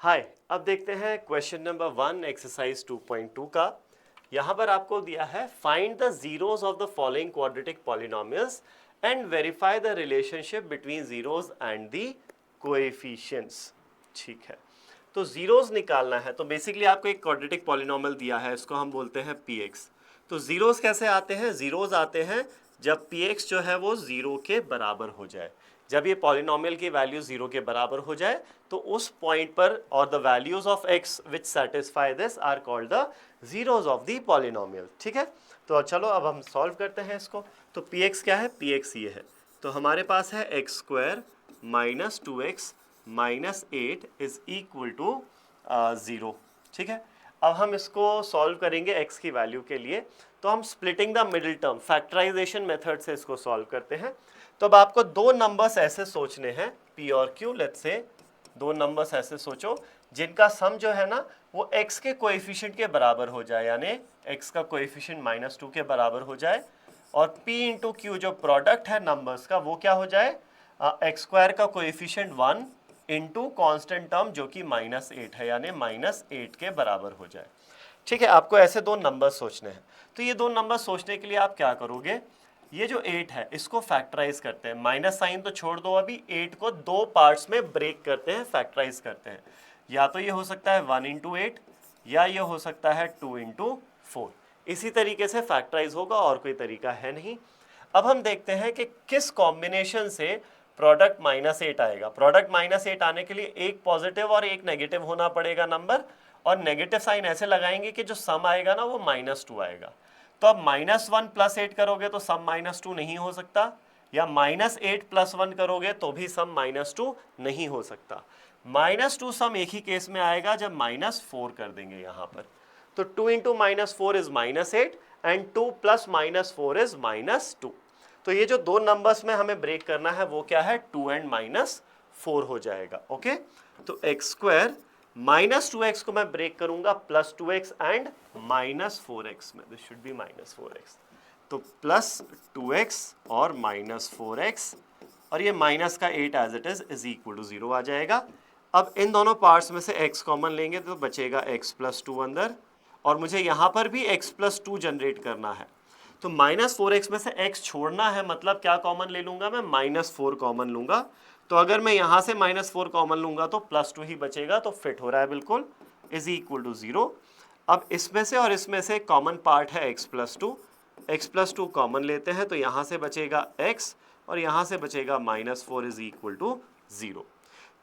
हाय, अब देखते हैं क्वेश्चन नंबर 1 एक्सरसाइज 2.2 का। यहाँ पर आपको दिया है find the zeros of the following quadratic polynomials and verify the relationship between zeros and the coefficients. ठीक है, तो जीरोस निकालना है। तो बेसिकली आपको एक क्वाड्रेटिक पॉलिनोमियल दिया है, इसको हम बोलते हैं px। तो जीरोस कैसे आते हैं? जीरोस आते हैं जब px जो है वो जीरो के बराबर हो जाए। जब ये पॉलिनोमियल की वैल्यू जीरो के बराबर हो जाए तो उस पॉइंट पर और the values of x which satisfy this are called the zeros of the polynomial. ठीक है, तो चलो अब हम सॉल्व करते हैं इसको। तो px क्या है? px ये है। तो हमारे पास है x square minus 2x minus 8 is equal to 0। ठीक है, अब हम इसको सॉल्व करेंगे x की वैल्यू के लिए। तो हम splitting the middle term factorization method से इसको सॉल्व करते हैं। तो अब आपको दो नंबर्स ऐसे सोचने हैं, p और q। लेट्स से दो नंबर्स ऐसे सोचो जिनका सम जो है ना वो x के कोएफिशिएंट के बराबर हो जाए, यानी x का कोएफिशिएंट -2 के बराबर हो जाए, और p इंटू क्यू जो प्रोडक्ट है नंबर्स का वो क्या हो जाए, एक्स स्क्वायर का कोएफिशिएंट 1 इंटू कॉन्स्टेंट टर्म जो कि -8 है, यानी -8 के बराबर हो जाए। ठीक है, आपको ऐसे दो नंबर सोचने हैं। तो ये दो नंबर सोचने के लिए आप क्या करोगे, ये जो 8 है इसको फैक्टराइज करते हैं। माइनस साइन तो छोड़ दो, अभी 8 को दो पार्ट्स में ब्रेक करते हैं, फैक्टराइज करते हैं। या तो ये हो सकता है 1 इंटू 8 या ये हो सकता है 2 इंटू 4। इसी तरीके से फैक्टराइज होगा, और कोई तरीका है नहीं। अब हम देखते हैं कि किस कॉम्बिनेशन से प्रोडक्ट -8 आएगा। प्रोडक्ट -8 आने के लिए एक पॉजिटिव और एक नेगेटिव होना पड़ेगा नंबर, और नेगेटिव साइन ऐसे लगाएंगे कि जो सम आएगा ना वो -2 आएगा। तो अब -1 + 8 करोगे तो सम -2 नहीं हो सकता, या -8 + 1 करोगे तो भी सम -2 नहीं हो सकता। -2 सम एक ही केस में आएगा जब -4 कर देंगे यहाँ पर। तो 2 इंटू -4 इज -8 एंड 2 + -4 इज -2। तो ये जो दो नंबर्स में हमें ब्रेक करना है वो क्या है, 2 एंड -4 हो जाएगा। ओके, तो एक्स स्क्वायर -2x को मैं ब्रेक करूंगा +2x एंड -4x में, दिस शुड बी -4x। तो +2x और -4x, और ये माइनस का 8 as it is equal to 0 आ जाएगा। अब इन दोनों पार्ट्स में से x कॉमन लेंगे तो बचेगा x + 2 अंदर, और मुझे यहाँ पर भी x + 2 जनरेट करना है। तो -4x में से x छोड़ना है, मतलब क्या कॉमन ले लूंगा मैं, -4 कॉमन लूंगा। तो अगर मैं यहाँ से -4 कॉमन लूंगा तो +2 ही बचेगा, तो फिट हो रहा है बिल्कुल, इज इक्वल टू 0। अब इसमें से और इसमें से कॉमन पार्ट है x + 2 कॉमन लेते हैं, तो यहाँ से बचेगा x और यहाँ से बचेगा -4 इज इक्वल टू 0।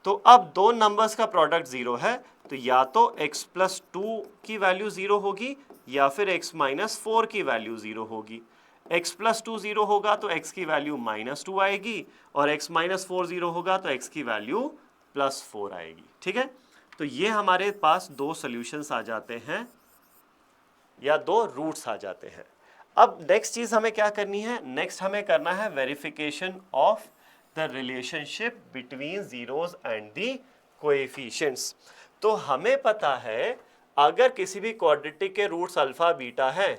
तो अब दो नंबर्स का प्रोडक्ट 0 है, तो या तो x + 2 की वैल्यू 0 होगी या फिर x - 4 की वैल्यू 0 होगी। x + 2 0 होगा तो x की वैल्यू -2 आएगी, और x - 4 0 होगा तो x की वैल्यू +4 आएगी। ठीक है, तो ये हमारे पास दो सॉल्यूशंस आ जाते हैं, या दो रूट्स आ जाते हैं। अब नेक्स्ट चीज हमें क्या करनी है, नेक्स्ट हमें करना है verification of the relationship between zeros and the coefficients. तो हमें पता है अगर किसी भी क्वाड्रेटिक के रूट्स अल्फा बीटा हैं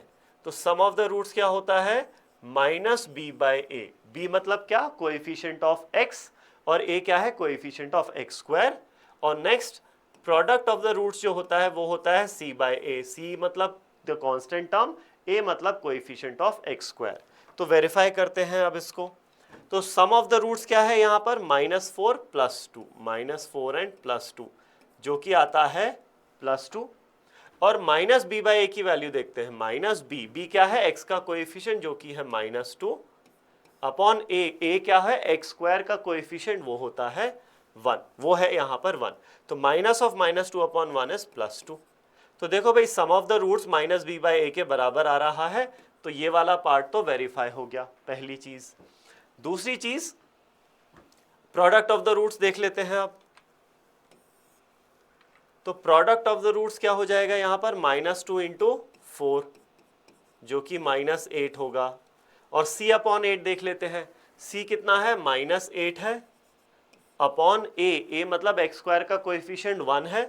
तो सम ऑफ द रूट्स क्या होता है, -b/a। b मतलब क्या, कोएफिशिएंट ऑफ x, और a क्या है, कोएफिशिएंट ऑफ x स्क्वायर। और next product of the roots जो होता है वो होता है c/a। c मतलब द कांस्टेंट टर्म, a मतलब कोएफिशिएंट ऑफ x स्क्वायर। तो वेरीफाई करते हैं अब इसको। तो सम ऑफ द रूट्स क्या है यहाँ पर, -4 + 2, -4 एंड +2 जो कि आता है +2। और -b/a की वैल्यू देखते हैं, -b क्या है, x का कोएफिशिएंट जो कि है -2 अपॉन a क्या है, x स्क्वायर का कोएफिशिएंट वो होता है 1, वो है यहाँ पर 1। तो -2 अपॉन 1 इज +2। तो देखो भाई सम ऑफ द रूट्स -b/a के बराबर आ रहा है, तो ये वाला पार्ट तो वेरीफाई हो गया, पहली चीज। दूसरी चीज, प्रोडक्ट ऑफ द रूट्स देख लेते हैं अब। तो प्रोडक्ट ऑफ द रूट्स क्या हो जाएगा यहाँ पर, -2 इंटू 4 जो कि -8 होगा, और c/8 देख लेते हैं। c कितना है, -8 है, अपॉन a मतलब x स्क्वायर का कोएफिशिएंट 1 है,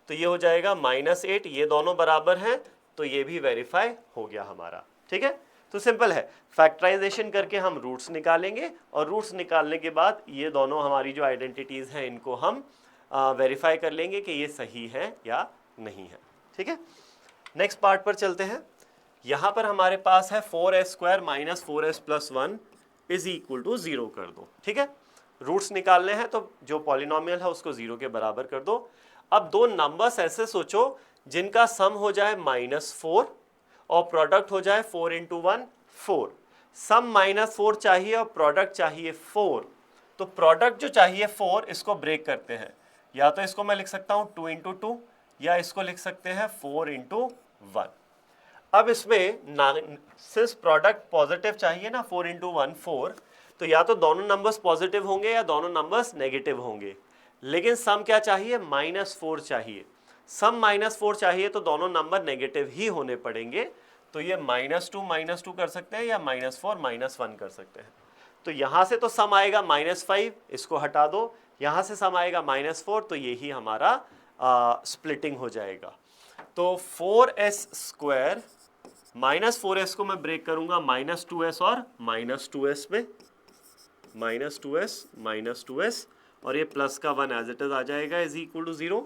तो ये हो जाएगा -8। ये दोनों बराबर हैं तो ये भी वेरीफाई हो गया हमारा। ठीक है, तो सिंपल है, फैक्टराइजेशन करके हम रूट्स निकालेंगे, और रूट्स निकालने के बाद ये दोनों हमारी जो आइडेंटिटीज हैं इनको हम वेरीफाई कर लेंगे कि ये सही है या नहीं है। ठीक है, नेक्स्ट पार्ट पर चलते हैं। यहाँ पर हमारे पास है 4s² minus 4s plus 1 is equal to 0 कर दो। ठीक है, रूट्स निकालने हैं तो जो पॉलिनोमियल है उसको 0 के बराबर कर दो। अब दो नंबर्स ऐसे सोचो जिनका सम हो जाए -4 और प्रोडक्ट हो जाए 4 इंटू 1 4। सम -4 चाहिए और प्रोडक्ट चाहिए 4, तो प्रोडक्ट जो चाहिए 4 इसको ब्रेक करते हैं। या तो इसको मैं लिख सकता हूँ 2 इंटू 2 या इसको लिख सकते हैं 4 इंटू 1। अब इसमें सिंस प्रोडक्ट पॉजिटिव चाहिए ना, 4 इंटू 1 4, तो या तो दोनों नंबर्स पॉजिटिव होंगे या दोनों नंबर्स नेगेटिव होंगे। लेकिन सम क्या चाहिए, -4 चाहिए। सम -4 चाहिए तो दोनों नंबर नेगेटिव ही होने पड़ेंगे। तो ये -2 कर सकते हैं या -4 -1 कर सकते हैं। तो यहाँ से तो सम आएगा -5, इसको हटा दो। यहाँ से सम आएगा -4, तो यही हमारा स्प्लिटिंग हो जाएगा। तो 4s² -4s को मैं ब्रेक करूंगा -2s और -2s में, -2s और ये प्लस का 1 एज इट इज आ जाएगा इज इक्वल टू 0।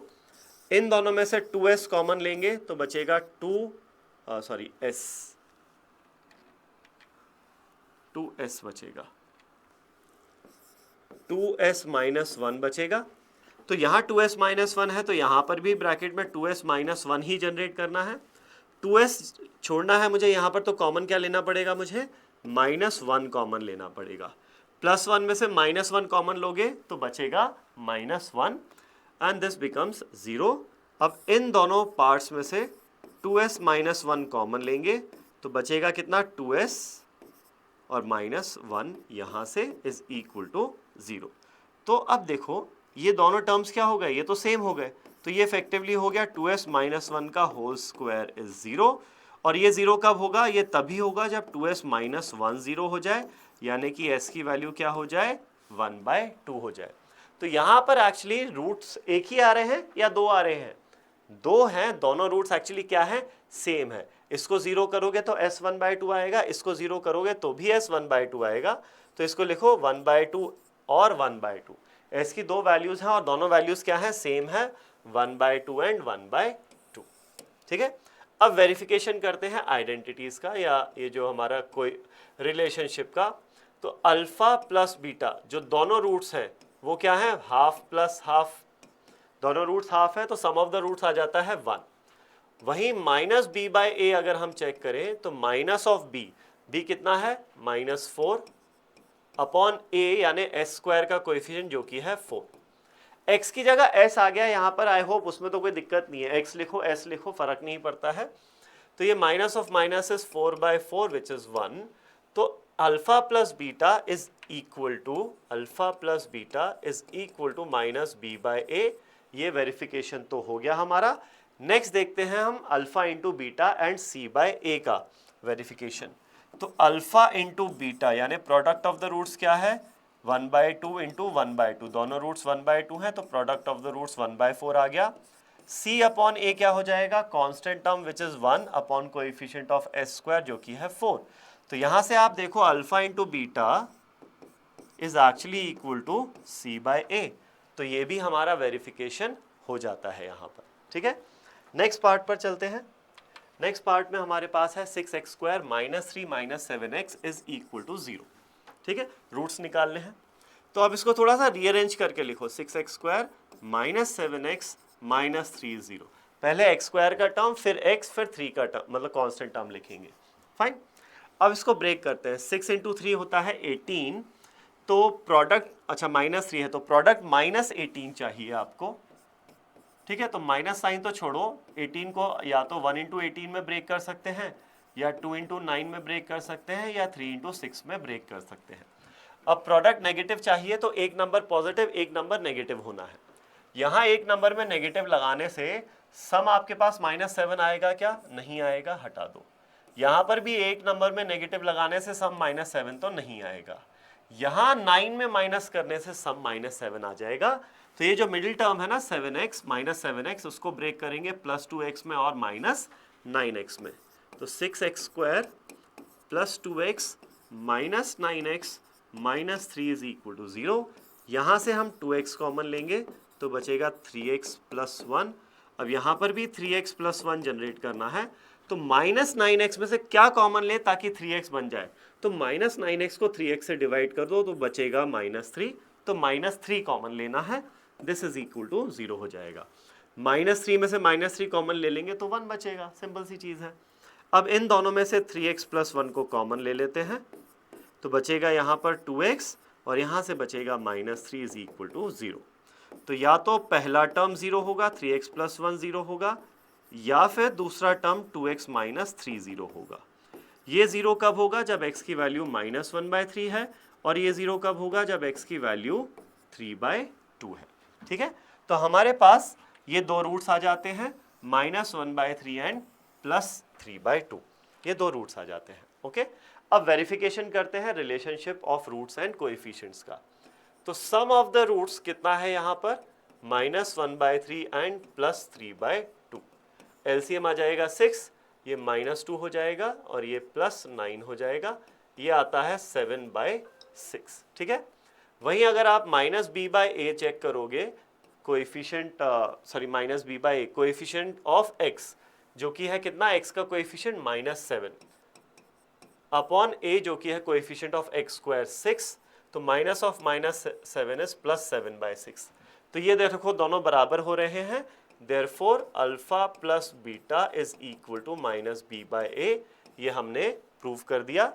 इन दोनों में से 2s कॉमन लेंगे तो बचेगा 2s बचेगा, 2s -1 बचेगा। तो यहाँ 2s -1 है तो यहाँ पर भी ब्रैकेट में 2s -1 ही जनरेट करना है। 2s छोड़ना है मुझे, यहाँ पर तो कॉमन क्या लेना पड़ेगा, मुझे -1 कॉमन लेना पड़ेगा। +1 में से -1 कॉमन लोगे तो बचेगा -1 एंड दिस बिकम्स 0। अब इन दोनों पार्ट्स में से 2s -1 कॉमन लेंगे तो बचेगा कितना, 2s और -1 यहाँ से इज इक्वल टू 0। तो अब देखो ये दोनों टर्म्स क्या हो गए, ये तो सेम हो गए। तो ये इफेक्टिवली हो गया 2s -1 का होल स्क्वायर इज 0। और ये 0 कब होगा, ये तभी होगा जब 2s -1 0 हो जाए, यानी कि s की वैल्यू क्या हो जाए, 1/2 हो जाए। तो यहाँ पर एक्चुअली रूट्स एक ही आ रहे हैं या दो आ रहे हैं, दो हैं। दोनों रूट्स एक्चुअली क्या है, सेम है। इसको 0 करोगे तो s 1/2 आएगा, इसको 0 करोगे तो भी s 1/2 आएगा। तो इसको लिखो 1/2 और 1/2। s की दो वैल्यूज हैं और दोनों वैल्यूज क्या है, सेम है, 1/2 एंड 1/2। ठीक है, अब वेरिफिकेशन करते हैं आइडेंटिटीज का या ये जो हमारा कोई रिलेशनशिप का। तो अल्फा प्लस बीटा जो दोनों रूट्स हैं वो क्या है, हाफ प्लस हाफ। दोनों रूट्स हाफ है तो सम ऑफ द रूट्स आ जाता है 1। वहीं -b/a अगर हम चेक करें तो माइनस ऑफ b कितना है, -4 अपॉन a यानी s² का कोएफिशिएंट जो कि है 4। x की जगह s आ गया यहाँ पर, आई होप उसमें तो कोई दिक्कत नहीं है, x लिखो s लिखो फर्क नहीं पड़ता है। तो ये minus of minus is 4/4 which is 1। तो alpha plus beta is equal to -b/a। ये वेरिफिकेशन तो हो गया हमारा। नेक्स्ट देखते हैं हम alpha into beta and c/a का वेरिफिकेशन। तो अल्फा इंटू बीटा यानी प्रोडक्ट ऑफ द रूट्स क्या है, 1/2 इंटू 1/2। दोनों रूट्स 1/2 हैं तो प्रोडक्ट ऑफ द रूट्स 1/4 आ गया। c अपॉन a क्या हो जाएगा, constant term which is 1 upon coefficient of s² जो कि है 4। तो यहां से आप देखो alpha into beta is actually equal to c/a। तो ये भी हमारा वेरिफिकेशन हो जाता है यहाँ पर। ठीक है, नेक्स्ट पार्ट पर चलते हैं। नेक्स्ट पार्ट में हमारे पास है 6x² -3 7x is equal to 0। ठीक है, रूट्स निकालने हैं तो अब इसको थोड़ा सा रीअरेंज करके लिखो, 6x² -7x -3 0। पहले x² का टर्म फिर x फिर 3 का टर्म, मतलब कांस्टेंट टर्म लिखेंगे। फाइन, अब इसको ब्रेक करते हैं। 6 इंटू 3 होता है 18। तो प्रोडक्ट, अच्छा -3 है तो प्रोडक्ट -18 चाहिए आपको। ठीक है, तो माइनस साइन तो छोड़ो, 18 को या तो 1 इंटू 18 में ब्रेक कर सकते हैं या 2 इंटू 9 में ब्रेक कर सकते हैं या 3 इंटू 6 में ब्रेक कर सकते हैं। अब प्रोडक्ट नेगेटिव चाहिए तो एक नंबर पॉजिटिव एक नंबर नेगेटिव होना है। यहाँ एक नंबर में नेगेटिव लगाने से सम आपके पास -7 आएगा क्या, नहीं आएगा, हटा दो। यहाँ पर भी एक नंबर में नेगेटिव लगाने से सम -7 तो नहीं आएगा। यहाँ 9 में माइनस करने से सम -7 आ जाएगा। तो ये जो मिडिल टर्म है ना 7x -7x, उसको ब्रेक करेंगे +2x में और -9x में। तो 6x² +2x -9x -3 is equal to 0। यहाँ से हम 2x कॉमन लेंगे तो बचेगा 3x प्लस 1। अब यहाँ पर भी 3x प्लस 1 जनरेट करना है, तो माइनस 9x में से क्या कॉमन ले ताकि 3x बन जाए, तो माइनस 9x को 3x से डिवाइड कर दो तो बचेगा -3, तो -3 कॉमन लेना है, दिस इज इक्वल टू 0 हो जाएगा। -3 में से -3 कॉमन ले लेंगे तो 1 बचेगा, सिंपल सी चीज़ है। अब इन दोनों में से 3x प्लस 1 को कॉमन ले लेते हैं, तो बचेगा यहाँ पर 2x और यहाँ से बचेगा -3 इज इक्वल टू 0। तो या तो पहला टर्म 0 होगा, 3x प्लस 1 0 होगा, या फिर दूसरा टर्म 2x माइनस 3 0 होगा। ये 0 कब होगा, जब x की वैल्यू -1/3 है, और ये 0 कब होगा, जब x की वैल्यू 3/2 है। ठीक है, तो हमारे पास ये दो रूट्स आ जाते हैं, -1/3 एंड +3/2, ये दो रूट्स आ जाते हैं। ओके, अब वेरिफिकेशन करते हैं relationship of roots and coefficients का। तो सम ऑफ द रूट्स कितना है यहाँ पर, -1/3 एंड +3/2। एलसीएम आ जाएगा 6, ये -2 हो जाएगा और ये +9 हो जाएगा, ये आता है 7/6। ठीक है, वहीं अगर आप -b/a चेक करोगे, coefficient -b/a coefficient of x, जो कि है कितना, x का कोएफिशिएंट -7 अपॉन a जो कि है कोएफिशिएंट ऑफ x² 6, तो माइनस ऑफ -7 इज +7/6। तो ये देखो दोनों बराबर हो रहे हैं, therefore alpha plus beta is equal to -b/a, ये हमने प्रूव कर दिया।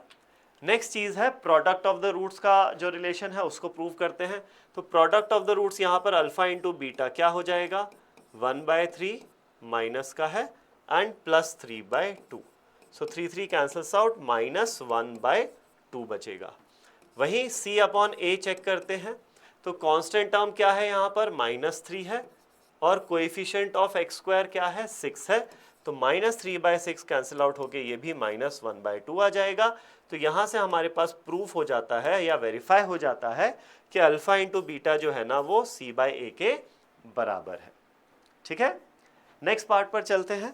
नेक्स्ट चीज है प्रोडक्ट ऑफ द रूट्स का जो रिलेशन है उसको प्रूव करते हैं। तो प्रोडक्ट ऑफ द रूट्स यहाँ पर अल्फा इंटू बीटा क्या हो जाएगा, 1/3 माइनस का है एंड +3/2, सो 3 कैंसल्स आउट, -1/2 बचेगा। वहीं c अपॉन a चेक करते हैं, तो कांस्टेंट टर्म क्या है यहाँ पर, -3 है, और कोएफिशिएंट ऑफ x² क्या है, 6 है, तो -3/6 कैंसिल आउट होके ये भी -1/2 आ जाएगा। तो यहाँ से हमारे पास प्रूफ हो जाता है या वेरीफाई हो जाता है कि अल्फा इंटू बीटा जो है ना वो c/a के बराबर है। ठीक है, नेक्स्ट पार्ट पर चलते हैं।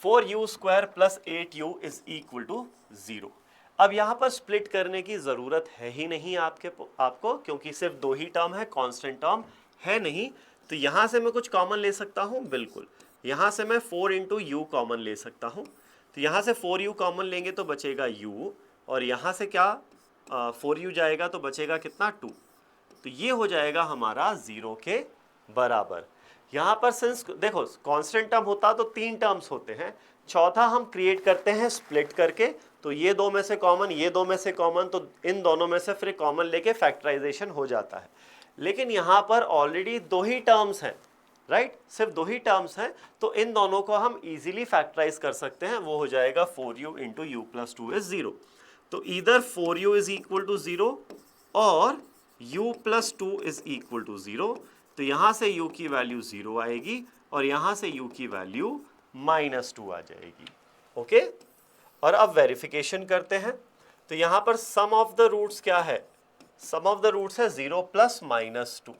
4u² + 8u is equal to 0। अब यहाँ पर स्प्लिट करने की ज़रूरत है ही नहीं आपको, क्योंकि सिर्फ दो ही टर्म है, कांस्टेंट टर्म है नहीं। तो यहाँ से मैं कुछ कॉमन ले सकता हूँ, बिल्कुल, यहाँ से मैं 4 इंटू यू कॉमन ले सकता हूँ। तो यहाँ से 4u कॉमन लेंगे तो बचेगा u, और यहाँ से क्या 4u जाएगा तो बचेगा कितना, 2। तो ये हो जाएगा हमारा 0 के बराबर। यहाँ पर सिंस देखो कांस्टेंट टर्म होता तो 3 टर्म्स होते हैं, चौथा हम क्रिएट करते हैं स्प्लिट करके, तो ये दो में से कॉमन, ये दो में से कॉमन, तो इन दोनों में से फिर कॉमन लेके फैक्टराइजेशन हो जाता है। लेकिन यहाँ पर ऑलरेडी दो ही टर्म्स हैं, राइट, सिर्फ दो ही टर्म्स हैं, तो इन दोनों को हम इजीली फैक्टराइज कर सकते हैं। वो हो जाएगा 4u into you plus 2 is 0। तो इधर 4u इज इक्वल टू 0 और u plus 2 is equal to 0। तो यहाँ से u की वैल्यू 0 आएगी और यहाँ से u की वैल्यू -2 आ जाएगी। ओके, और अब वेरिफिकेशन करते हैं। तो यहाँ पर सम ऑफ द रूट्स क्या है, सम ऑफ द रूट्स है 0 प्लस -2,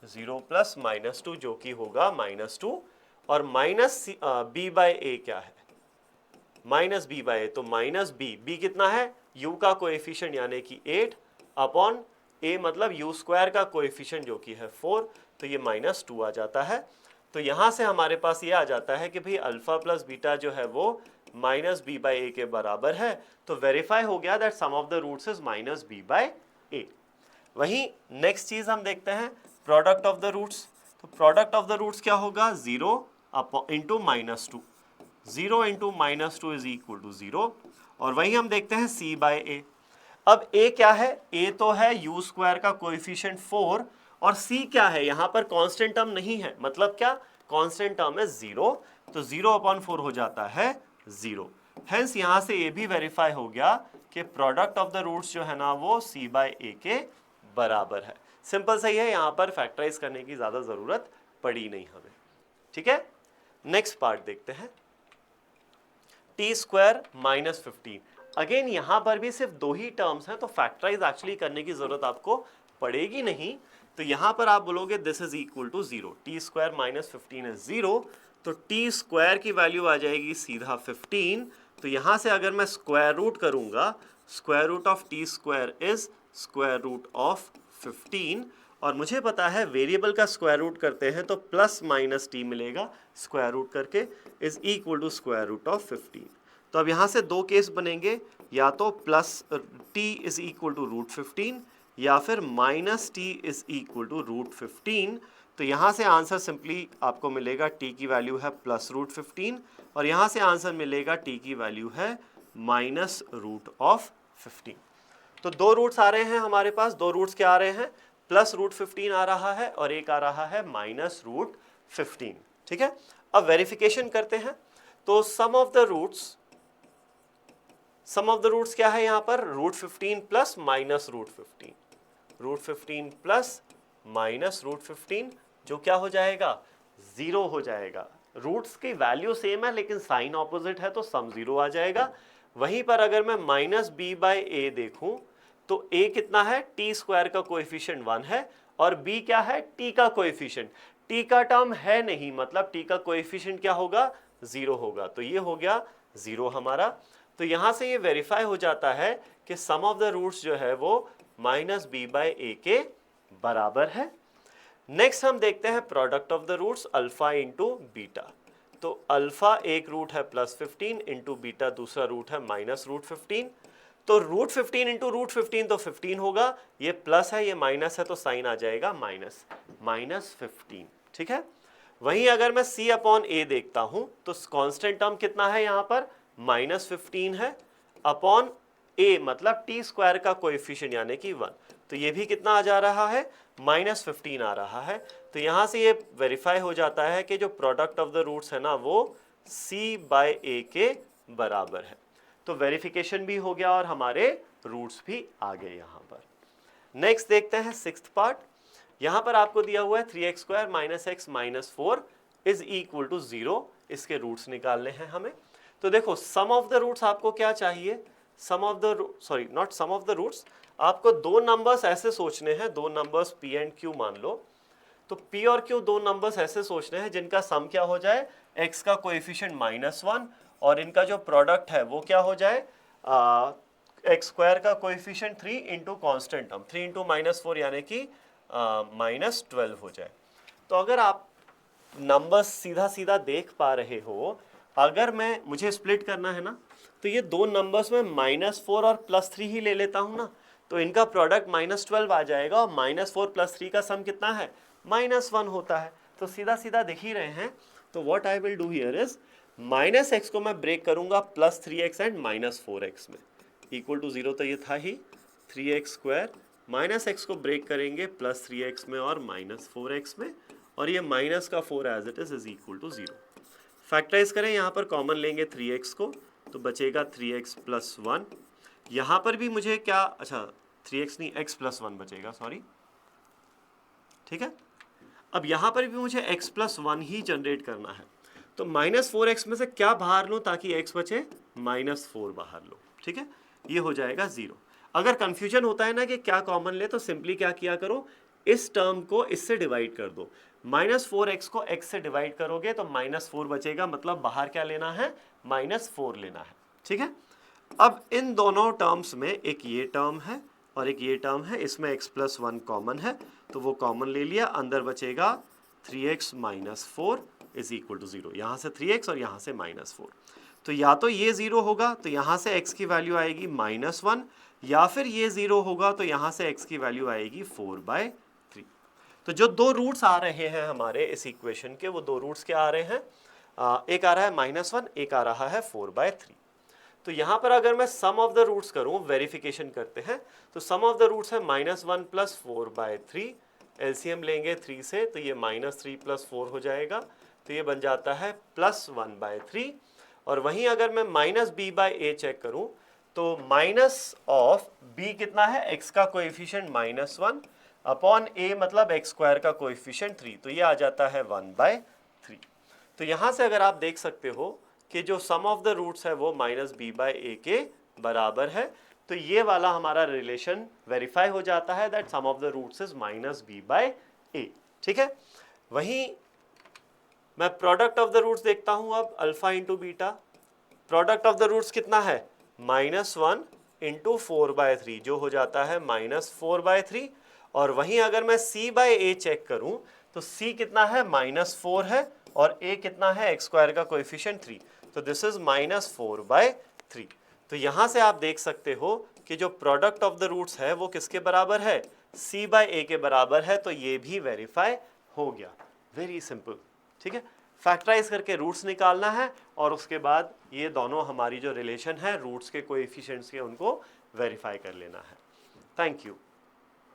0 प्लस -2 जो कि होगा -2, और माइनस b/a क्या है, -b/a, तो -b कितना है, u का कोएफिशिएंट यानी कि 8 अपॉन a मतलब u² का कोएफिशिएंट जो कि है 4, तो ये -2 आ जाता है। तो यहाँ से हमारे पास ये आ जाता है कि भाई अल्फा प्लस बीटा जो है वो -b/a के बराबर है। तो वेरीफाई हो गया that sum of the roots is -b/a। वहीं नेक्स्ट चीज हम देखते हैं प्रोडक्ट ऑफ द रूट्स। तो प्रोडक्ट ऑफ द रूट्स क्या होगा, 0 into -2, 0 into -2 is equal to 0। और वहीं हम देखते हैं c/a। अब a क्या है, a तो है u² का कोएफिशिएंट 4, और c क्या है, यहाँ पर कांस्टेंट टर्म नहीं है, मतलब क्या, कांस्टेंट टर्म है 0, तो 0/4 हो जाता है 0। हेंस यहाँ से ये भी वेरीफाई हो गया कि प्रोडक्ट ऑफ द रूट्स जो है ना वो c/a के बराबर है। सिंपल सही है, यहाँ पर फैक्टराइज करने की ज़्यादा ज़रूरत पड़ी नहीं हमें। ठीक है, नेक्स्ट पार्ट देखते हैं, t² -15। अगेन यहाँ पर भी सिर्फ दो ही टर्म्स हैं, तो फैक्टराइज एक्चुअली करने की ज़रूरत आपको पड़ेगी नहीं। तो यहाँ पर आप बोलोगे this is equal to 0, t² -15 is 0, तो t² की वैल्यू आ जाएगी सीधा 15। तो यहाँ से अगर मैं स्क्वायर रूट करूँगा, square root of t² is square root of 15, और मुझे पता है वेरिएबल का स्क्वायर रूट करते हैं तो प्लस माइनस टी मिलेगा स्क्वायर रूट करके, is equal to square root of 15। तो अब यहाँ से दो केस बनेंगे, या तो plus t is equal to root 15 या फिर minus t is equal to root 15। तो यहाँ से आंसर सिंपली आपको मिलेगा टी की वैल्यू है प्लस रूट 15 और यहाँ से आंसर मिलेगा टी की वैल्यू है माइनस रूट ऑफ 15। तो दो रूट्स आ रहे हैं हमारे पास, दो रूट्स क्या आ रहे हैं, प्लस रूट 15 आ रहा है और एक आ रहा है माइनस रूट 15। ठीक है, अब वेरिफिकेशन करते हैं। तो सम ऑफ द रूट्स क्या है यहाँ पर, root 15 plus minus root 15, root 15 plus minus root 15, जो क्या हो जाएगा, जीरो हो जाएगा। रूट्स की वैल्यू सेम है लेकिन साइन ऑपोजिट है तो सम जीरो आ जाएगा। वहीं पर अगर मैं माइनस बी बाई ए देखूं तो a कितना है, टी स्क्वायर का कोएफिशिएंट 1 है और b क्या है, t का कोएफिशिएंट। t का टर्म है नहीं, मतलब t का कोएफिशिएंट क्या होगा, जीरो होगा। तो ये हो गया जीरो हमारा। तो यहां से ये वेरीफाई हो जाता है कि सम ऑफ द रूट्स जो है वो माइनस बी बाई ए के बराबर है। नेक्स्ट हम देखते हैं product of the roots alpha into beta. तो अल्फा एक रूट है प्लस 15 इंटू बीटा दूसरा रूट है माइनस रूट 15। तो रूट 15 इंटू रूट 15 तो 15 होगा, ये प्लस है ये माइनस है तो साइन आ जाएगा माइनस, माइनस 15। ठीक है, वहीं अगर मैं c अपॉन ए देखता हूं तो कांस्टेंट टर्म कितना है यहाँ पर, माइनस 15 है अपॉन a मतलब टी स्क्वायर का कोएफिशिएंट यानी कि 1, तो ये भी कितना आ जा रहा है, माइनस 15 आ रहा है। तो यहाँ से ये वेरीफाई हो जाता है कि जो प्रोडक्ट ऑफ द रूट्स है ना वो c बाय ए के बराबर है। तो वेरिफिकेशन भी हो गया और हमारे रूट्स भी आ गए यहाँ पर। नेक्स्ट देखते हैं सिक्स्थ पार्ट। यहाँ पर आपको दिया हुआ है 3x square minus x minus 4 is equal to 0, इसके रूट्स निकालने हैं हमें। तो देखो सम ऑफ द रूट्स आपको क्या चाहिए, some of the sorry not some of the roots, आपको दो नंबर्स ऐसे सोचने हैं, दो नंबर्स p एंड q मान लो। तो p और q दो नंबर्स ऐसे सोचने हैं जिनका सम क्या हो जाए, x का कोएफिशिएंट -1 और इनका जो प्रोडक्ट है वो क्या हो जाए, एक्स स्क्वायर का coefficient 3 into constant term 3 into -4 यानी कि -12 हो जाए। तो अगर आप नंबर्स सीधा सीधा देख पा रहे हो, अगर मैं मुझे स्प्लिट करना है ना तो ये दो नंबर्स में -4 और +3 ही ले लेता हूँ ना, तो इनका प्रोडक्ट -12 आ जाएगा और -4 + 3 का सम कितना है, -1 होता है। तो सीधा सीधा दिख ही रहे हैं। तो what I will do here is -x को मैं ब्रेक करूंगा +3x एंड -4x में, इक्वल टू 0 तो ये था ही 3x स्क्वायर, -x को ब्रेक करेंगे +3x में और -4x में, और ये माइनस का 4 as it is equal to 0। Factorize करें, यहाँ पर कॉमन लेंगे 3x को तो बचेगा 3x + 1। यहाँ पर भी मुझे क्या, अच्छा 3x नहीं x + 1 बचेगा, सॉरी, ठीक है। अब यहाँ पर भी मुझे x + 1 ही जनरेट करना है। तो -4x में से क्या बाहर लो ताकि x बचे, -4 बाहर लो, ठीक है, ये हो जाएगा 0। अगर कंफ्यूजन होता है ना कि क्या कॉमन ले, तो सिंपली क्या किया करो, इस टर्म को इससे डिवाइड कर दो। -4x को x से डिवाइड करोगे तो -4 बचेगा, मतलब बाहर क्या लेना है, -4 लेना है, ठीक है। अब इन दोनों टर्म्स में एक ये टर्म है और एक ये टर्म है, इसमें x + 1 कॉमन है तो वो कॉमन ले लिया, अंदर बचेगा 3x - 4 इज इक्वल टू 0। यहाँ से 3x और यहाँ से -4, तो या तो ये 0 होगा तो यहाँ से x की वैल्यू आएगी -1, या फिर ये 0 होगा तो यहाँ से x की वैल्यू आएगी 4/3। तो जो दो रूट्स आ रहे हैं हमारे इस इक्वेशन के, वो दो रूट्स क्या आ रहे हैं, एक आ रहा है -1, एक आ रहा है 4/3। तो यहाँ पर अगर मैं सम ऑफ द रूट्स करूँ, वेरिफिकेशन करते हैं, तो सम ऑफ द रूट्स है -1 + 4/3, एलसीएम लेंगे 3 से तो ये -3 + 4 हो जाएगा, तो ये बन जाता है +1/3। और वहीं अगर मैं -b/a चेक करूँ तो माइनस ऑफ b कितना है, x का कोएफिशिएंट -1 अपॉन a मतलब x स्क्वायर का कोएफिशिएंट 3, तो ये आ जाता है 1/3। तो यहाँ से अगर आप देख सकते हो कि जो सम ऑफ द रूट्स है वो -b/a के बराबर है, तो ये वाला हमारा रिलेशन वेरीफाई हो जाता है that sum of the roots is -b/a, ठीक है। वहीं मैं प्रोडक्ट ऑफ द रूट्स देखता हूं, अब alpha into beta, product of the roots कितना है, -1 × 4/3, जो हो जाता है -4/3, और वहीं अगर मैं c बाय a चेक करूं तो c कितना है -4 है और a कितना है x स्क्वायर का कोएफिशिएंट 3, तो दिस इज -4/3। तो यहां से आप देख सकते हो कि जो प्रोडक्ट ऑफ द रूट्स है वो किसके बराबर है, c बाय a के बराबर है, तो ये भी वेरीफाई हो गया। वेरी सिंपल, ठीक है। फैक्टराइज करके रूट्स निकालना है और उसके बाद ये दोनों हमारी जो रिलेशन है रूट्स के कोएफिशिएंट्स के उनको वेरीफाई कर लेना है। Thank you.